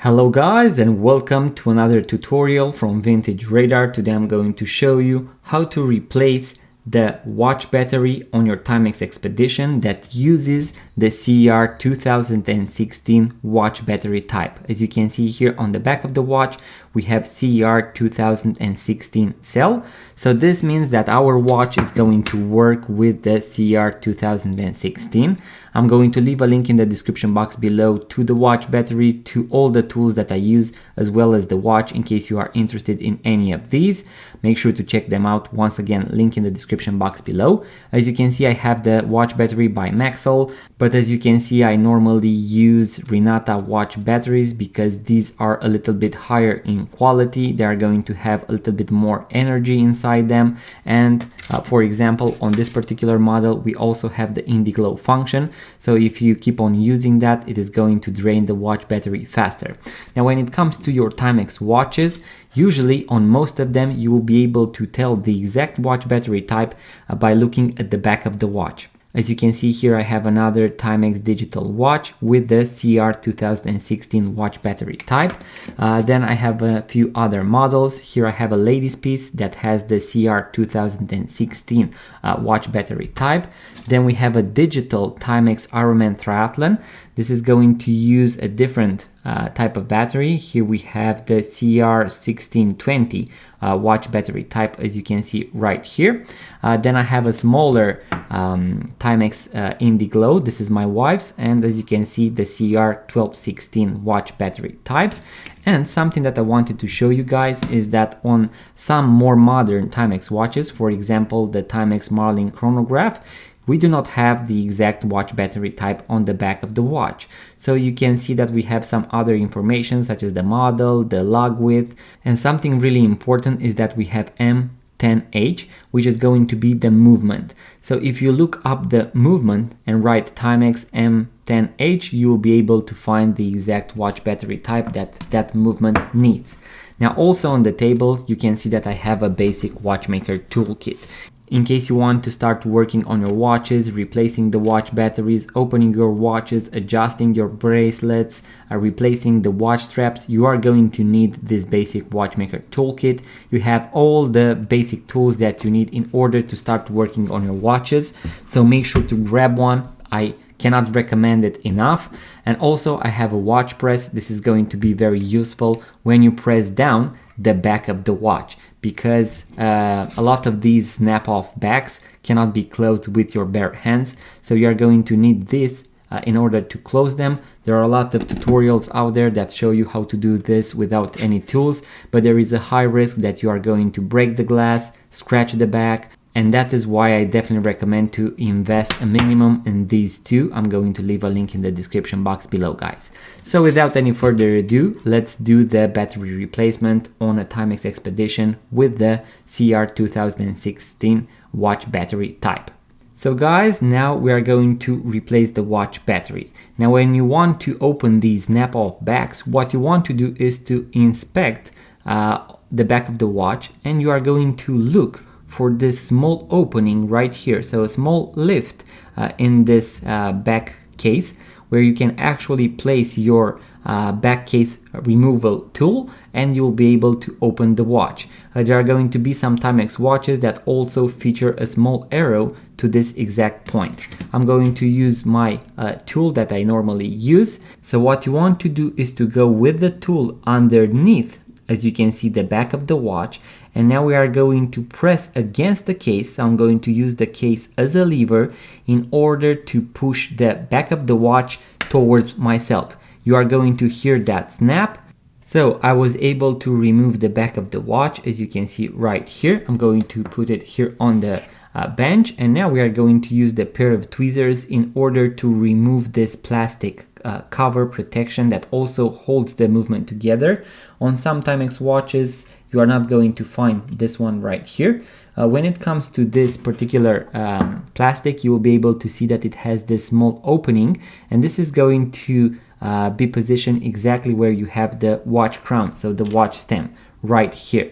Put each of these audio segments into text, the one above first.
Hello guys, and welcome to another tutorial from Vintage Radar. Today I'm going to show you how to replace the watch battery on your Timex Expedition that uses the CER 2016 watch battery type. As you can see here on the back of the watch, we have CER 2016 cell. So this means that our watch is going to work with the CER 2016. I'm going to leave a link in the description box below to the watch battery, to all the tools that I use, as well as the watch, in case you are interested in any of these. Make sure to check them out. Once again, link in the description box below. As you can see, I have the watch battery by Maxell, but as you can see, I normally use Renata watch batteries because these are a little bit higher in quality. They are going to have a little bit more energy inside them, and for example, on this particular model we also have the Indiglo function. So if you keep on using that, it is going to drain the watch battery faster. Now when it comes to your Timex watches, usually on most of them you will be able to tell the exact watch battery type by looking at the back of the watch. As you can see here, I have another Timex digital watch with the CER 2016 watch battery type. Then I have a few other models. Here I have a ladies piece that has the CER 2016 watch battery type. Then we have a digital Timex Ironman Triathlon. This is going to use a different type of battery. Here we have the CER 1620 watch battery type, as you can see right here. Then I have a smaller Timex Indiglo. This is my wife's, and as you can see, the CER 1216 watch battery type. And something that I wanted to show you guys is that on some more modern Timex watches, for example the Timex Marlin chronograph, we do not have the exact watch battery type on the back of the watch. So you can see that we have some other information such as the model, the lug width, and something really important is that we have M10H, which is going to be the movement. So if you look up the movement and write Timex M10H, you will be able to find the exact watch battery type that movement needs. Now also on the table, you can see that I have a basic watchmaker toolkit. In case you want to start working on your watches, replacing the watch batteries, opening your watches, adjusting your bracelets, replacing the watch straps, you are going to need this basic watchmaker toolkit. You have all the basic tools that you need in order to start working on your watches. So make sure to grab one. I cannot recommend it enough. And also I have a watch press. This is going to be very useful when you press down the back of the watch, because a lot of these snap-off backs cannot be closed with your bare hands. So you are going to need this in order to close them. There are a lot of tutorials out there that show you how to do this without any tools, but there is a high risk that you are going to break the glass, scratch the back, and that is why I definitely recommend to invest a minimum in these two. I'm going to leave a link in the description box below, guys. So without any further ado, let's do the battery replacement on a Timex Expedition with the CER 2016 watch battery type. So guys, now we are going to replace the watch battery. Now when you want to open these snap-off backs, what you want to do is to inspect the back of the watch, and you are going to look for this small opening right here. So a small lift in this back case, where you can actually place your back case removal tool, and you'll be able to open the watch. There are going to be some Timex watches that also feature a small arrow to this exact point. I'm going to use my tool that I normally use. So what you want to do is to go with the tool underneath, as you can see, the back of the watch, and now we are going to press against the case. I'm going to use the case as a lever in order to push the back of the watch towards myself. You are going to hear that snap. So I was able to remove the back of the watch, as you can see right here. I'm going to put it here on the bench, and now we are going to use the pair of tweezers in order to remove this plastic cover protection that also holds the movement together. On some Timex watches you are not going to find this one right here. When it comes to this particular plastic, you will be able to see that it has this small opening, and this is going to be positioned exactly where you have the watch crown, so the watch stem right here.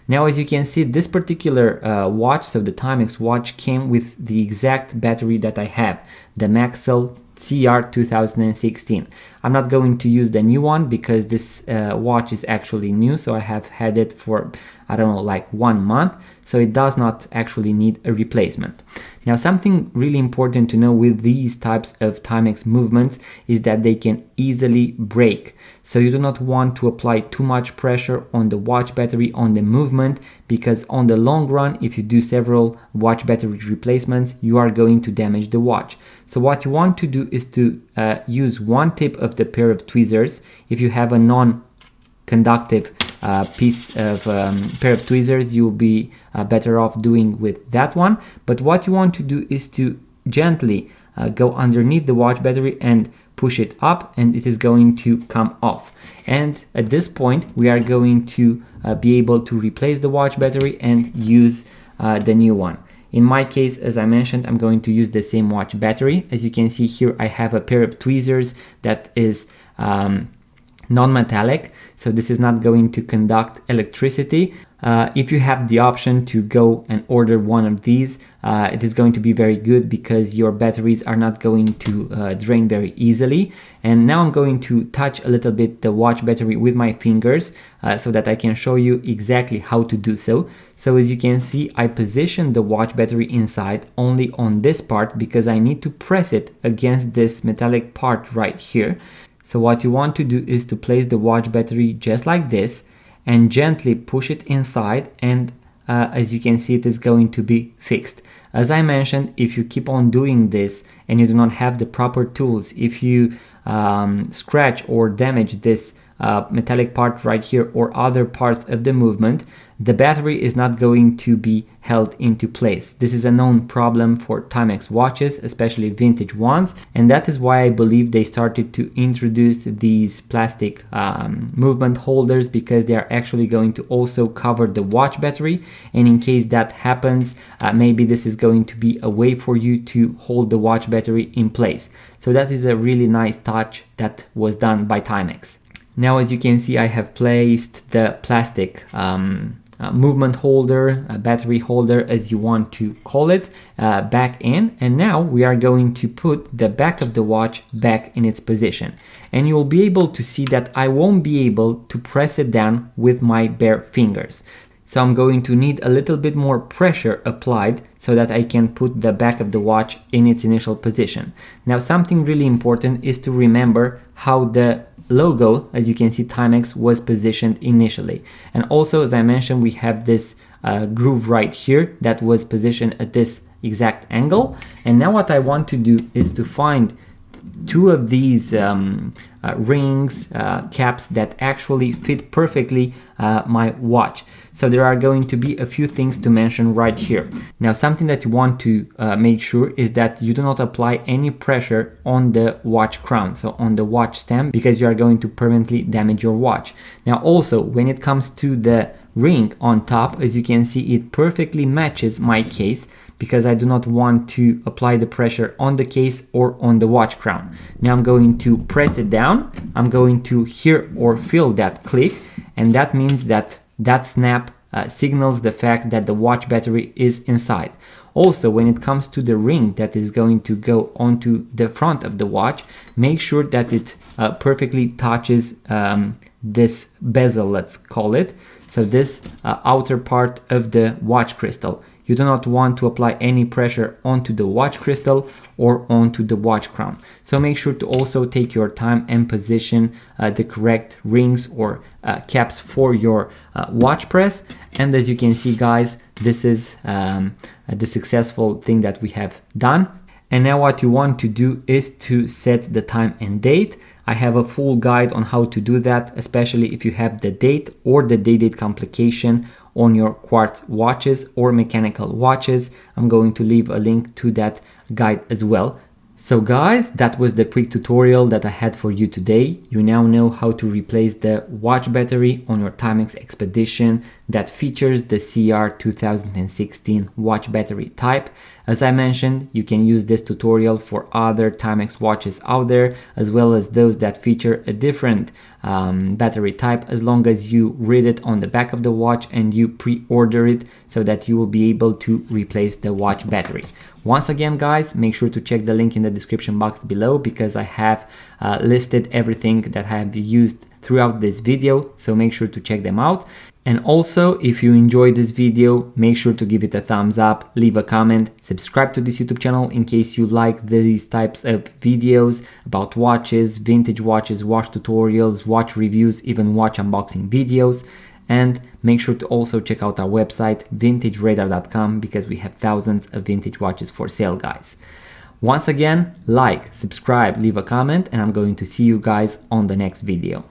Now as you can see, this particular watch, so the Timex watch, came with the exact battery that I have, the Maxell CR 2016. I'm not going to use the new one because this watch is actually new, so I have had it for, I don't know, like 1 month, so it does not actually need a replacement. Now, something really important to know with these types of Timex movements is that they can easily break. So you do not want to apply too much pressure on the watch battery on the movement, because on the long run, if you do several watch battery replacements, you are going to damage the watch. So what you want to do is to use one tip of the pair of tweezers. If you have a non-conductive piece of pair of tweezers, you'll be better off doing with that one. But what you want to do is to gently go underneath the watch battery and push it up, and it is going to come off. And at this point, we are going to be able to replace the watch battery and use the new one. In my case, as I mentioned, I'm going to use the same watch battery. As you can see here, I have a pair of tweezers that is non-metallic, so this is not going to conduct electricity. If you have the option to go and order one of these, it is going to be very good because your batteries are not going to drain very easily. And now I'm going to touch a little bit the watch battery with my fingers so that I can show you exactly how to do so. So as you can see, I position the watch battery inside only on this part because I need to press it against this metallic part right here. So what you want to do is to place the watch battery just like this and gently push it inside, and as you can see, it is going to be fixed. As I mentioned, if you keep on doing this and you do not have the proper tools, if you scratch or damage this metallic part right here or other parts of the movement, the battery is not going to be held into place. This is a known problem for Timex watches, especially vintage ones, and that is why I believe they started to introduce these plastic movement holders, because they are actually going to also cover the watch battery, and in case that happens, maybe this is going to be a way for you to hold the watch battery in place. So that is a really nice touch that was done by Timex. Now, as you can see, I have placed the plastic movement holder, battery holder, as you want to call it, back in, and now we are going to put the back of the watch back in its position, and you'll be able to see that I won't be able to press it down with my bare fingers. So I'm going to need a little bit more pressure applied so that I can put the back of the watch in its initial position. Now, something really important is to remember how the logo, as you can see, Timex, was positioned initially. And also, as I mentioned, we have this groove right here that was positioned at this exact angle. And now what I want to do is to find two of these rings, caps that actually fit perfectly my watch. So there are going to be a few things to mention right here. Now, something that you want to make sure is that you do not apply any pressure on the watch crown, so on the watch stem, because you are going to permanently damage your watch. Now, also, when it comes to the ring on top, as you can see, it perfectly matches my case, because I do not want to apply the pressure on the case or on the watch crown. Now I'm going to press it down. I'm going to hear or feel that click, and that means that that snap signals the fact that the watch battery is inside. Also, when it comes to the ring that is going to go onto the front of the watch, make sure that it perfectly touches this bezel, let's call it. So this outer part of the watch crystal. You do not want to apply any pressure onto the watch crystal or onto the watch crown. So make sure to also take your time and position the correct rings or caps for your watch press. And as you can see, guys, this is the successful thing that we have done. And now what you want to do is to set the time and date. I have a full guide on how to do that, especially if you have the date or the day-date complication on your quartz watches or mechanical watches. I'm going to leave a link to that guide as well. So guys, that was the quick tutorial that I had for you today. You now know how to replace the watch battery on your Timex Expedition that features the CR 2016 watch battery type. As I mentioned, you can use this tutorial for other Timex watches out there, as well as those that feature a different battery type, as long as you read it on the back of the watch and you pre-order it so that you will be able to replace the watch battery. Once again, guys, make sure to check the link in the description box below, because I have listed everything that I have used throughout this video, so make sure to check them out. And also, if you enjoyed this video, make sure to give it a thumbs up, leave a comment, subscribe to this YouTube channel in case you like these types of videos about watches, vintage watches, watch tutorials, watch reviews, even watch unboxing videos. And make sure to also check out our website, vintageradar.com, because we have thousands of vintage watches for sale, guys. Once again, like, subscribe, leave a comment, and I'm going to see you guys on the next video.